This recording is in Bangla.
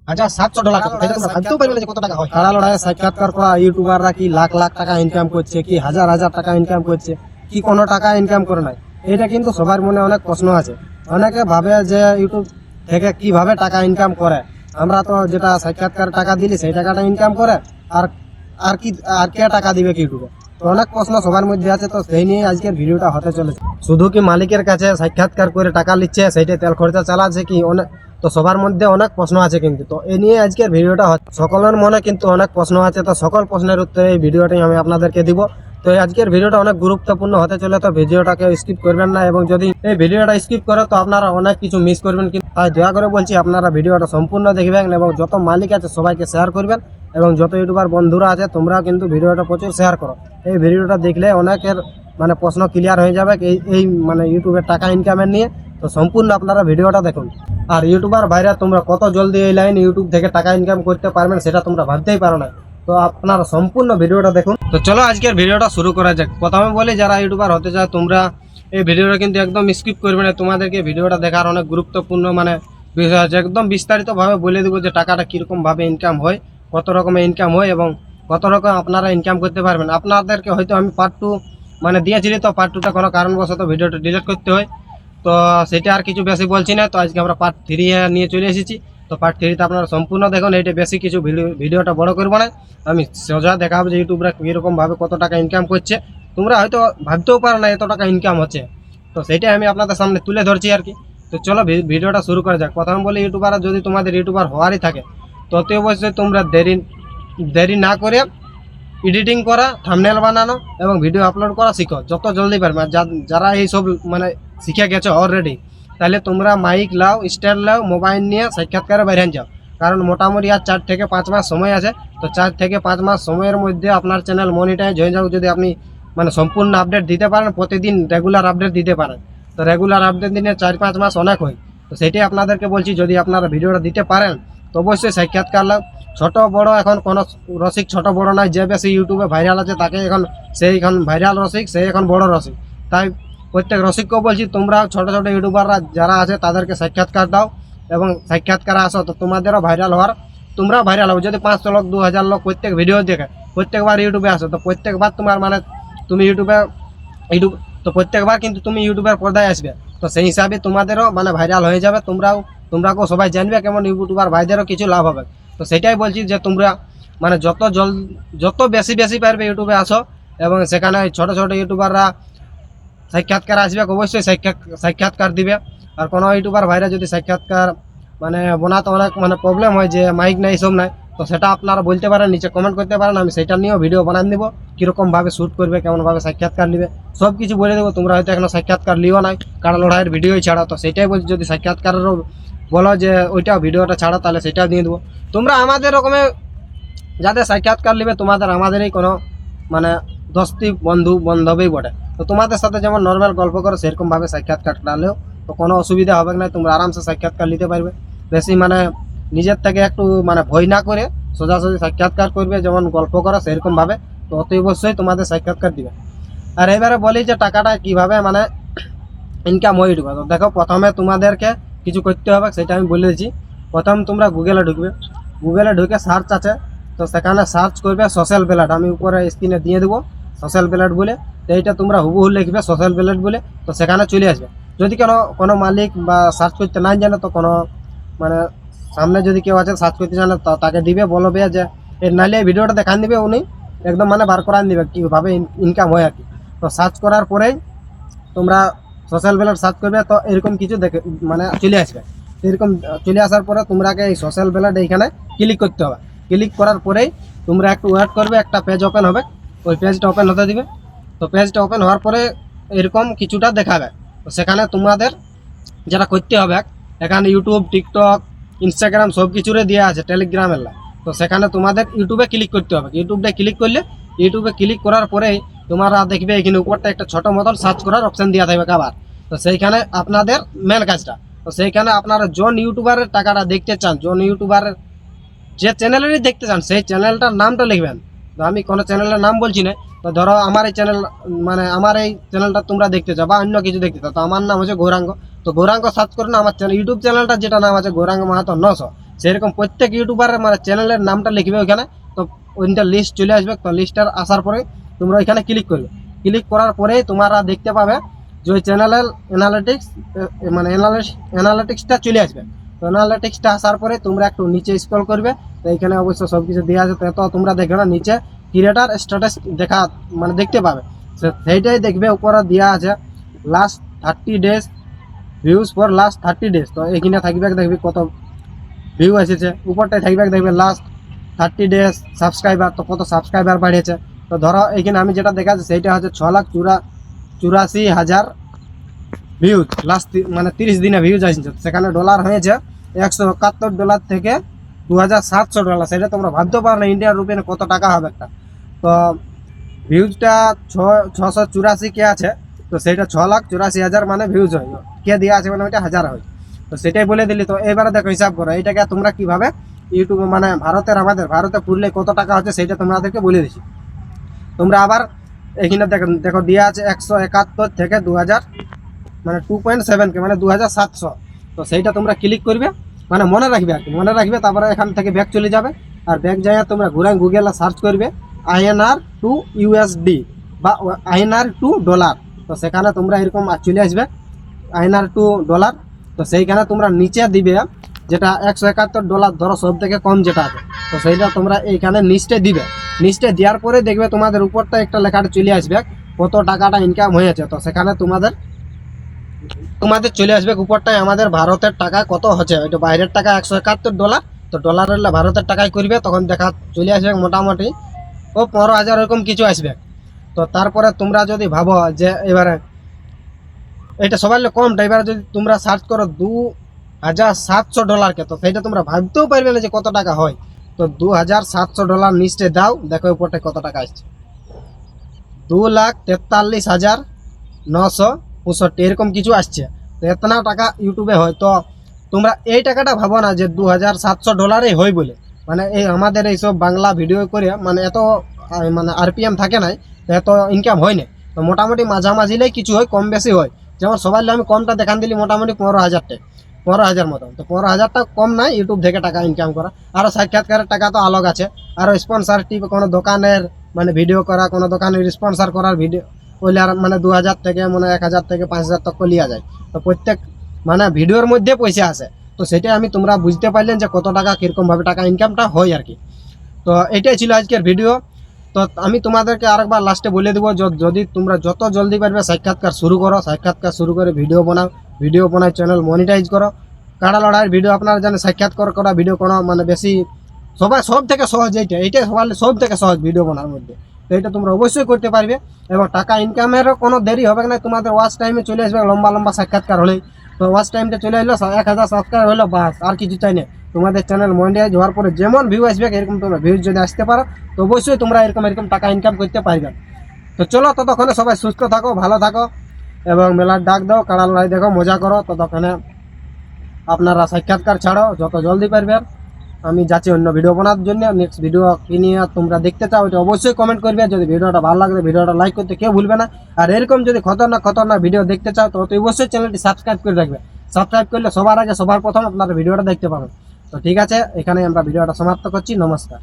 আচ্ছা, $700 তাই তোমরা ভাবতেও পারবে না যে কত টাকা হয়। কাড়া লড়াইয়ে সাক্ষাৎকার করা ইউটিউবাররা কি লাখ লাখ টাকা ইনকাম করছে, কি হাজার হাজার টাকা ইনকাম করছে, কি কোনো টাকা ইনকাম করে নাই? এটা কিন্তু সবার মনে অনেক প্রশ্ন আছে। অনেকে ভাবে যে ইউটিউব থেকে কিভাবে টাকা ইনকাম করে, আমরা তো যেটা সাক্ষাৎকার টাকা দিলি সেই টাকাটা ইনকাম করে, আর আর কি আর কে টাকা দিবে কি ইউটিউবে? তো অনেক প্রশ্ন সবার মধ্যে আছে, তো সেই নিয়ে আজকের ভিডিওটা হতে চলেছে। শুধু কি মালিকের কাছে সাক্ষাৎকার করে টাকা নিচ্ছে, সেইটা তেল খরচা চালাচ্ছে কি অনেক, তো সবার মধ্যে অনেক প্রশ্ন আছে কিন্তু। তো এ নিয়ে আজকের ভিডিওটা হচ্ছে। সকলের মনে কিন্তু অনেক প্রশ্ন আছে, তো সকল প্রশ্নের উত্তরে এই ভিডিওটাই আমি আপনাদেরকে দিব। তো এই আজকের ভিডিওটা অনেক গুরুত্বপূর্ণ হতে চলে, তো ভিডিওটাকে স্কিপ করবেন না, এবং যদি এই ভিডিওটা স্কিপ করে তো আপনারা অনেক কিছু মিস করবেন। কিন্তু তাই দয়া করে বলছি আপনারা ভিডিওটা সম্পূর্ণ দেখবেন, এবং যত মালিক আছে সবাইকে শেয়ার করবেন, এবং যত ইউটিউবার বন্ধুরা আছে তোমরাও কিন্তু ভিডিওটা প্রচুর শেয়ার করো। এই ভিডিওটা দেখলে অনেকের মানে প্রশ্ন ক্লিয়ার হয়ে যাবে এই মানে ইউটিউবের টাকা ইনকামের নিয়ে। তো সম্পূর্ণ আপনারা ভিডিওটা দেখুন। আর ইউটিউবার ভাইরা তোমরা কত জলদি এই লাইন ইউটিউব থেকে টাকা ইনকাম করতে পারবেন সেটা তোমরা ভাবতেই পারো না। তো আপনারা সম্পূর্ণ ভিডিওটা দেখুন। তো চলো আজকের ভিডিওটা শুরু করা যাক। প্রথমে বলি, যারা ইউটিউবার হতে চায় তোমরা এই ভিডিওটা কিন্তু একদম স্কিপ করবে না। তোমাদেরকে ভিডিওটা দেখার অনেক গুরুত্বপূর্ণ মানে বিষয় আছে। একদম বিস্তারিতভাবে বলে দেবো যে টাকাটা কীরকমভাবে ইনকাম হয়, কত রকমের ইনকাম হয়, এবং কত রকম আপনারা ইনকাম করতে পারবেন। আপনাদেরকে হয়তো আমি পার্ট 2 মানে দিয়েছিলি, তো পার্ট 2টা কোনো কারণবশত ভিডিওটা ডিলিট করতে হয়, তো সেটা আর কিছু বেশি বলছি না। তো আজকে আমরা পার্ট 3 নিয়ে চলে এসেছি। তো পার্ট 3তে আপনারা সম্পূর্ণ দেখুন। এইটা বেশি কিছু ভিডিওটা বড় করবো না, আমি সোজা দেখাবো যে ইউটিউবরা কীরকমভাবে কত টাকা ইনকাম করছে। তোমরা হয়তো ভাবতেও পারো না এত টাকা ইনকাম হচ্ছে, তো সেটাই আমি আপনাদের সামনে তুলে ধরছি আর কি। তো চলো ভিডিওটা শুরু করা যাক। প্রথম বলি, ইউটিউবার যদি তোমাদের ইউটিউবার হওয়ারই থাকে তো অতি অবশ্যই তোমরা দেরি না করে এডিটিং করা, থাম্বনেল বানানো এবং ভিডিও আপলোড করা শিখো যত জলদি পারবে। আর যারা এইসব মানে শিখে গেছো অলরেডি, তাহলে তোমরা মাইক লাও, স্ট্যান্ড লাও, মোবাইল নিয়ে সাক্ষাৎকারে বাইরে যাও। কারণ মোটামুটি আর 4 থেকে 5 মাস সময় আছে। তো 4 থেকে 5 মাস সময়ের মধ্যে আপনার চ্যানেল মনিটাইজ হয়ে যাও, যদি আপনি মানে সম্পূর্ণ আপডেট দিতে পারেন, প্রতিদিন রেগুলার আপডেট দিতে পারেন। তো রেগুলার আপডেট দিনে 4-5 মাস অনেক হয়। তো সেটাই আপনাদেরকে বলছি, যদি আপনারা ভিডিওটা দিতে পারেন তো অবশ্যই সাক্ষাৎকার লাও। ছোট বড় এখন কোনো রসিক ছোট বড় নাই, যে বেশি ইউটিউবে ভাইরাল আছে তাকে এখন ভাইরাল রসিক, সে এখন বড় রসিক। তাই প্রত্যেক রসিককেও বলছি, তোমরা ছোট ছোট ইউটিউবাররা যারা আছে তাদেরকে সাক্ষাৎকার দাও, এবং সাক্ষাৎকার আসো, তো তোমাদেরও ভাইরাল হওয়ার, তোমরাও ভাইরাল হবে। যদি 500 লোক 2000 লোক প্রত্যেক ভিডিও দেখে প্রত্যেকবার ইউটিউবে আসো, তো প্রত্যেকবার তোমার মানে তুমি ইউটিউব তো প্রত্যেকবার কিন্তু তুমি ইউটিউবের পর্দায় আসবে। তো সেই হিসাবে তোমাদেরও মানে ভাইরাল হয়ে যাবে, তোমরাকেও সবাই জানবে, কেমন ইউটিউবার ভাইদেরও কিছু লাভ হবে। তো সেটাই বলছি যে তোমরা মানে যত বেশি পারবে ইউটিউবে আসো, এবং সেখানে ছোট ছোট ইউটিউবাররা সাক্ষাৎকার আসবে, অবশ্যই সাক্ষাৎকার দিবে। আর কোনো ইউটিউবার ভাইরা যদি সাক্ষাৎকার মানে বানাতে অনেক মানে প্রবলেম হয়, যে মাইক নাই সব নাই, তো সেটা আপনারা বলতে পারেন, নিচে কমেন্ট করতে পারেন, আমি সেটা নিয়েও ভিডিও বানিয়ে দেবো, কীরকমভাবে শ্যুট করবে, কেমনভাবে সাক্ষাৎকার নেবে সব কিছু বলে দেবো। তোমরা হয়তো এখনো সাক্ষাৎকার লিও নাই, কারণ লড়াইয়ের ভিডিওই ছাড়া, তো সেটাই বলছি, যদি সাক্ষাৎকারেরও বলো যে ওইটাও ভিডিওটা ছাড়া, তাহলে সেটাও দিয়ে দেবো। তোমরা আমাদের রকমের যাদের সাক্ষাৎকার নেবে, তোমাদের আমাদেরই কোনো মানে দোস্তি বান্ধবই বটে। তো তোমাদের সাথে যেমন নর্মাল গল্প করো, সেরকমভাবে সাক্ষাৎকার নিলেও তো কোনো অসুবিধা হবে না, তোমরা আরামসে সাক্ষাৎকার নিতে পারবে। বেশি মানে নিজের থেকে একটু মানে ভয় না করে সোজাসুজি সাক্ষাৎকার করবে, যেমন গল্প করো সেরকমভাবে, তো অতি অবশ্যই তোমাদের সাক্ষাৎকার দিবে। আর এবারে বলি যে টাকাটা কিভাবে মানে ইনকাম হয়ে ঢুকবে। তো দেখো, প্রথমে তোমাদেরকে কিছু করতে হবে, সেটা আমি বলে দিচ্ছি। প্রথম তোমরা গুগলে ঢুকবে, গুগলে ঢুকে সার্চ আছে, তো সেখানে সার্চ করবে সোশ্যাল ব্লেড, আমি উপরে স্ক্রিনে দিয়ে দেবো সোশ্যাল ব্লেড বলে। তো এইটা তোমরা হুবহু লিখবে সোশ্যাল ব্লেড বলে, তো সেখানে চলে আসবে। যদি কোনো মালিক বা সার্চ করতে না জানে, তো কোনো মানে সামনে যদি কেউ আছে সার্চ করতে জানে, তো তাকে দিবে, বলবে যে এর নাহলে এই ভিডিওটা দেখান দিবে, উনি একদম মানে বার করান দিবে কীভাবে ইনকাম হয় আর কি। তো সার্চ করার পরেই তোমরা সোশ্যাল ব্লেড সার্চ করবে, তো এরকম কিছু দেখে মানে চলে আসবে। এরকম চলে আসার পরে তোমরাকে এই সোশ্যাল ব্লেড এইখানে ক্লিক করতে হবে। ক্লিক করার পরেই তোমরা একটু ওয়েট করবে, একটা পেজ ওপেন হবে, ওই পেজটা ওপেন হতে দিবে। তো পেজটা ওপেন হওয়ার পরে এরকম কিছুটা দেখাবে। তো সেখানে তোমাদের যেটা করতে হবে, এখানে ইউটিউব, টিকটক, ইনস্টাগ্রাম সব কিছুরে দেওয়া আছে, টেলিগ্রামের লা। তো সেখানে তোমাদের ইউটিউবে ক্লিক করতে হবে। ইউটিউবটা ক্লিক করলে, ইউটিউবে ক্লিক করার পরেই তোমরা দেখবে এখানে উপরটা একটা ছোটো মতন সার্চ করার অপশান দেওয়া থাকবে আবার। তো সেইখানে আপনাদের মেন কাজটা, তো সেইখানে আপনারা জন ইউটিউবারের টাকাটা দেখতে চান, জন ইউটিউবারের যে চ্যানেলেরই দেখতে চান, সেই চ্যানেলটার নামটা লিখবেন। তো আমি কোনো চ্যানেলের নাম বলছি না। তো ধরো আমার এই চ্যানেল মানে আমার এই চ্যানেলটা তোমরা দেখতে চাও, বা অন্য কিছু দেখতে চাও, তো আমার নাম হচ্ছে গৌরাঙ্গ। তো গৌরাঙ্গ সার্চ করে না, আমার চ্যানেল ইউটিউব চ্যানেলটা যেটা নাম আছে গৌরাঙ্গ মাহাতো 900, সেরকম প্রত্যেক ইউটিউবারের মানে চ্যানেলের নামটা লিখবে ওইখানে, তো ওইটা লিস্ট চলে আসবে। তো লিস্টটার আসার পরে তোমরা ওইখানে ক্লিক করবে। ক্লিক করার পরে তোমরা দেখতে পাবে যে ওই চ্যানেলের অ্যানালিটিক্স মানে অ্যানালিটিক্সটা চলে আসবে। তো অ্যানালিটিক্সটা আসার পরে তোমরা একটু নিচে স্ক্রল করবে, তো এখানে অবশ্য সব কিছু দেওয়া আছে। তো তোমরা দেখবে না নিচে ক্রিয়েটার স্ট্যাটাস দেখা মানে দেখতে পাবে, সেইটাই দেখবে উপরে দেওয়া আছে last 30 days views for last 30 days. তো এখানে থাকবে দেখবি কত ভিউ এসেছে, উপরটায় থাকবে দেখবে লাস্ট 30 ডেজ সাবস্ক্রাইবার, তো কত সাবস্ক্রাইবার বাড়িয়েছে। তো ধরো এখানে আমি যেটা দেখাচ্ছি সেইটা হচ্ছে 6,84,000 ভিউজ লাস্ট মানে 30 দিনে ভিউজ আসছে। সেখানে ডলার হয়েছে $171 থেকে $2,700। সেটা তোমরা ভাবতে পারো না ইন্ডিয়ান রুপিয়ানে কত টাকা হবে একটা। তো ভিউজটা 684 কে আছে, তো সেটা 6,84,000 মানে ভিউজ হয়, কে দেওয়া আছে মানে ওইটা হাজার হয়। তো সেটাই বলে দিলি। তো এবারে দেখো হিসাব করো এইটাকে তোমরা কিভাবে ইউটিউব মানে আমাদের ভারতে পুরলে কত টাকা হচ্ছে সেইটা তোমাদেরকে বলে দিচ্ছি। তোমরা আবার এখানে দেখো দেওয়া আছে 171 থেকে 2000 মানে 2.7 কে মানে 2,700। তো সেইটা তোমরা ক্লিক করবে, মানে মনে রাখবে আর কি, মনে রাখবে। তারপরে এখান থেকে ব্যাক চলে যাবে, আর ব্যাক যাই তোমরা ঘুরে গুগলে সার্চ করবে INR টু USD বা INR টু ডলার। তো সেখানে তোমরা এরকম চলে আসবে INR টু ডলার। তো সেইখানে তোমরা নিচে দিবে যেটা $171, ধরো সব থেকে কম যেটা আছে, তো সেইটা তোমরা এইখানে নিচে দিবে। নিচে দেওয়ার পরে দেখবে তোমাদের উপরটা একটা লেখাটা চলে আসবে কত টাকাটা ইনকাম হয়েছে। তো সেখানে তোমাদের চলে আসবে উপরটায় আমাদের ভারতের টাকা কত হচ্ছে, ওইটা বাইরের টাকা $171। তো ডলার হলে ভারতের টাকায় করবে, তখন দেখা চলে আসবে মোটামুটি 15,000 এরকম কিছু আসবে। তো তারপরে তোমরা যদি ভাবো যে এবারে এটা সবার কমটা, এবারে যদি তোমরা সার্চ করো $2,700 তো সেইটা তোমরা ভাবতেও পারবে না যে কত টাকা হয়। তো $2,700 নিচে দাও, দেখো উপরটা কত টাকা আসছে, 2,43,965 এরকম কিছু আসছে। তো এতনা টাকা ইউটিউবে হয়। তো তোমরা এই টাকাটা ভাবো না যে $2,700 হয় বলে, মানে এই আমাদের এইসব বাংলা ভিডিও করে মানে এত মানে RPM থাকে নাই, তো এত ইনকাম হয় না। তো মোটামুটি মাঝামাঝিলেই কিছু হয়, কম বেশি হয়। যেমন সবাই আমি কমটা দেখান দিলি মোটামুটি 15,000 মতন। তো 15,000টা কম নাই ইউটিউব থেকে টাকা ইনকাম করা। আরও সাক্ষাৎকারের টাকা তো আলাদা আছে, আরও স্পন্সারশিপ কোনো দোকানের মানে ভিডিও করা, কোনো দোকানের স্পন্সার করার ভিডিও ওইলে আর মানে 2,000 থেকে মানে 1,000 থেকে 5,000 তক লিয়া যায়। তো প্রত্যেক মানে ভিডিওর মধ্যে পয়সা আছে। তো সেটাই আমি তোমরা বুঝতে পারলেন যে কত টাকা কীরকমভাবে টাকা ইনকামটা হয় আর কি। তো এটাই ছিল আজকের ভিডিও। তো আমি তোমাদেরকে আরেকবার লাস্টে বলে দেবো, যদি তোমরা যত জলদি পারবে সাক্ষাৎকার শুরু করো, সাক্ষাৎকার শুরু করে ভিডিও বানাও, ভিডিও বানাই চ্যানেল মনিটাইজ করো। কাড়া লড়াইয়ের ভিডিও আপনারা জানেন সাক্ষাৎকার করা ভিডিও কোনো মানে বেশি সব থেকে সহজ এইটাই সব থেকে সহজ ভিডিও বানার মধ্যে। তো এটা তোমরা অবশ্যই করতে পারবে, এবং টাকা ইনকামেরও কোনো দেরি হবে না। তোমাদের ওয়াচ টাইমে চলে আসবে লম্বা লম্বা সাক্ষাৎকার হলেই। তো ওয়াচ টাইমটা চলে আসলো 1,000 সাবস্ক্রাইব হলো, বাস আর কিছু চাই না। তোমাদের চ্যানেল মনিটাইজ হওয়ার পরে যেমন ভিউ আসবে এরকম তোমরা ভিউজ যদি আসতে পারো, তো অবশ্যই তোমরা এরকম টাকা ইনকাম করতে পারবে। তো চলো, ততক্ষণে সবাই সুস্থ থাকো, ভালো থাকো, এবং মেলার ডাক দাও, কাড়া লড়াই দেখো, মজা করো। ততক্ষণে আপনারা সাক্ষাৎকার ছাড়ো যত জলদি পারবেন। আমি যাচ্ছি অন্য ভিডিও বানার জন্য। নেক্সট ভিডিও কি নিয়ে তোমরা দেখতে চাও এটা অবশ্যই কমেন্ট করবে। যদি ভিডিওটা ভালো লাগলে ভিডিওটা লাইক করতে কেউ ভুলবে না। আর এরকম যদি খতরনাক ভিডিও দেখতে চাও তো অবশ্যই চ্যানেলটি সাবস্ক্রাইব করে রাখবে। সাবস্ক্রাইব করলে সবার আগে সবার প্রথম আপনারা ভিডিওটা দেখতে পাবেন। তো ঠিক আছে, এখানে আমরা ভিডিওটা সমাপ্ত করছি। নমস্কার।